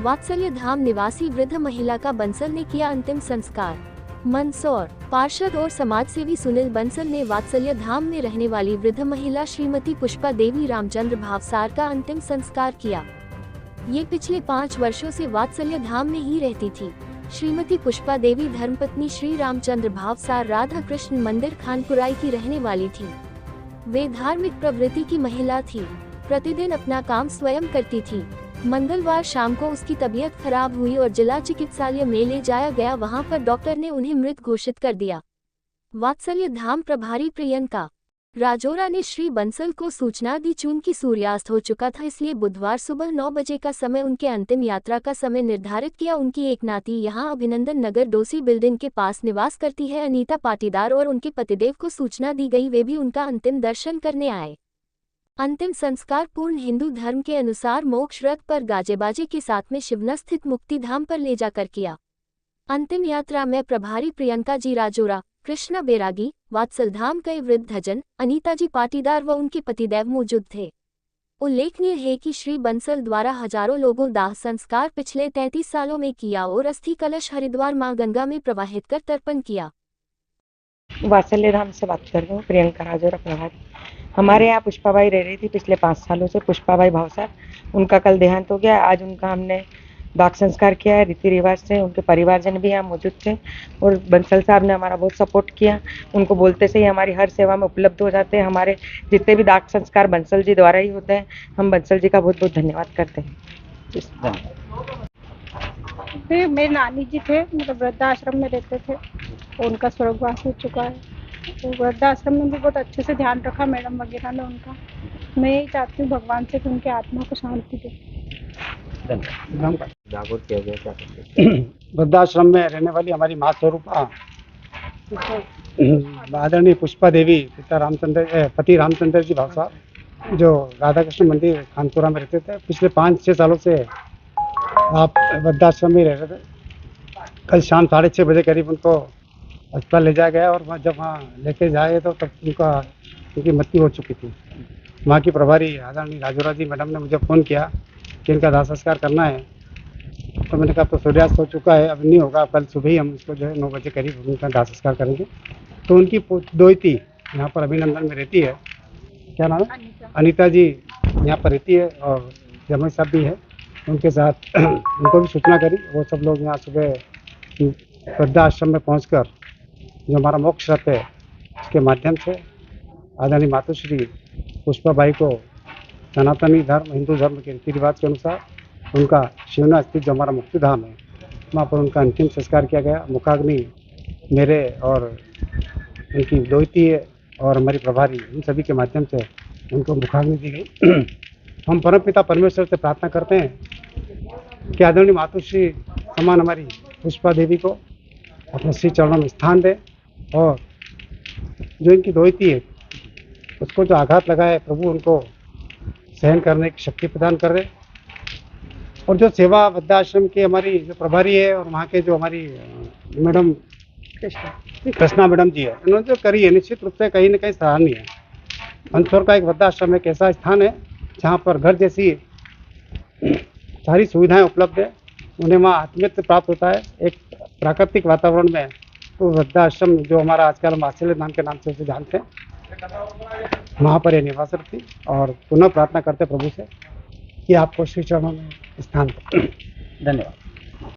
वात्सल्य धाम निवासी वृद्ध महिला का बंसल ने किया अंतिम संस्कार। मंदसौर पार्षद और समाजसेवी सुनील बंसल ने वात्सल्य धाम में रहने वाली वृद्ध महिला श्रीमती पुष्पा देवी रामचंद्र भावसार का अंतिम संस्कार किया। ये पिछले 5 वर्षों से वात्सल्य धाम में ही रहती थी। श्रीमती पुष्पा देवी धर्मपत्नी श्री रामचंद्र भावसार राधा कृष्ण मंदिर खानपुराई की रहने वाली थी। वे धार्मिक प्रवृत्ति की महिला थी। प्रतिदिन अपना काम स्वयं करती थी। मंगलवार शाम को उसकी तबीयत खराब हुई और जिला चिकित्सालय में ले जाया गया। वहां पर डॉक्टर ने उन्हें मृत घोषित कर दिया। वात्सल्य धाम प्रभारी प्रियंका राजौरा ने श्री बंसल को सूचना दी। चूंकि सूर्यास्त हो चुका था, इसलिए बुधवार सुबह 9 बजे का समय उनके अंतिम यात्रा का समय निर्धारित किया। उनकी एक नाती यहां अभिनंदन नगर डोसी बिल्डिंग के पास निवास करती है। अनीता पाटीदार और उनके पतिदेव को सूचना दी गई। वे भी उनका अंतिम दर्शन करने आए। अंतिम संस्कार पूर्ण हिंदू धर्म के अनुसार मोक्ष रथ पर गाजेबाजे के साथ में शिवना स्थित मुक्ति धाम पर ले जाकर किया। अंतिम यात्रा में प्रभारी प्रियंका जी राजौरा, कृष्णा बैरागी, वात्सल धाम के वृद्धजन, अनीता जी पाटीदार व उनके पतिदेव मौजूद थे। उल्लेखनीय है कि श्री बंसल द्वारा हजारों लोगों दाह संस्कार पिछले 33 सालों में किया और अस्थि कलश हरिद्वार मां गंगा में प्रवाहित कर तर्पण किया। वात्सल्य धाम से बात कर रही हूँ, प्रियंका राजौरा प्रभारी। हमारे यहाँ पुष्पाबाई रह रही थी पिछले 5 सालों से, पुष्पाबाई भावसार। उनका कल देहांत हो गया। आज उनका हमने दाह संस्कार किया है रीति रिवाज से। उनके परिवारजन भी यहाँ मौजूद थे और बंसल साहब ने हमारा बहुत सपोर्ट किया। उनको बोलते से ही हमारी हर सेवा में उपलब्ध हो जाते हैं। हमारे जितने भी दाह संस्कार बंसल जी द्वारा ही होते हैं। हम बंसल जी का बहुत बहुत धन्यवाद करते हैं। मेरे नानी जी थे, मतलब वृद्धाश्रम में रहते थे, तो उनका स्वर्गवास हो चुका है। तो वृद्धाश्रम में भी बहुत अच्छे से ध्यान रखा मैडम वगैरह ने उनका। मैं यही चाहती हूँ भगवान से कि उनके आत्मा को शांति दे। वृद्धाश्रम में रहने वाली हमारी माँ स्वरूपा आदरणीय पुष्पा देवी पति रामचंद्र जी भावसार, जो राधा कृष्ण मंदिर खानपुरा में रहते थे, पिछले 5-6 सालों से आप वृद्धाश्रम में रह रहे थे। कल शाम 6:30 बजे करीब उनको अस्पताल ले जाया गया और जब वहाँ लेके जाए तो तब उनकी मृत्यु हो चुकी थी। वहाँ की प्रभारी आदरणीय राजौरा जी मैडम ने मुझे फ़ोन किया कि इनका दाह संस्कार करना है। तो मैंने कहा तो सूर्यास्त हो चुका है, अब नहीं होगा, कल सुबह ही हम इसको जो है 9 बजे करीब उनका दाह संस्कार करेंगे। तो उनकी दोहिती यहाँ पर अभिनंदन में रहती है। क्या नाम है? अनीता जी यहाँ पर रहती है और जमाई साहब भी है उनके साथ। उनको भी सूचना करी। वो सब लोग यहाँ सुबह वृद्धाश्रम में पहुँचकर जो हमारा मोक्ष रथ है उसके माध्यम से आदरणीय मातुश्री पुष्पाबाई को सनातनी धर्म हिंदू धर्म के रीति रिवाज के अनुसार उनका शिवना स्थित जो हमारा मुक्ति धाम है वहाँ पर उनका अंतिम संस्कार किया गया। मुखाग्नि मेरे और उनकी दोहिती और हमारी प्रभारी इन सभी के माध्यम से उनको मुखाग्नि दी गई। हम परमपिता परमेश्वर से प्रार्थना करते हैं कि आदरणीय मातुश्री समान हमारी पुष्पा देवी को अपने श्री चरणों में स्थान दे और जो इनकी दोहिती है उसको जो आघात लगा है प्रभु उनको सहन करने की शक्ति प्रदान कर दे। और जो सेवा वृद्धाश्रम की हमारी जो प्रभारी है और वहाँ के जो हमारी मैडम कृष्णा मैडम जी है, उन्होंने जो करी है निश्चित रूप से कहीं ना कहीं सराहनीय है। मंदसौर का एक वृद्धाश्रम एक ऐसा स्थान है जहाँ पर घर जैसी सारी सुविधाएं उपलब्ध है। उन्हें वहाँ आत्मीयता प्राप्त होता है एक प्राकृतिक वातावरण में। तो वृद्धाश्रम जो हमारा आजकल वात्सल्य धाम के नाम से उसे जानते हैं, वहाँ पर यह निवास रखती और पुनः प्रार्थना करते प्रभु से कि आपको श्री चरणों में स्थान दें। धन्यवाद।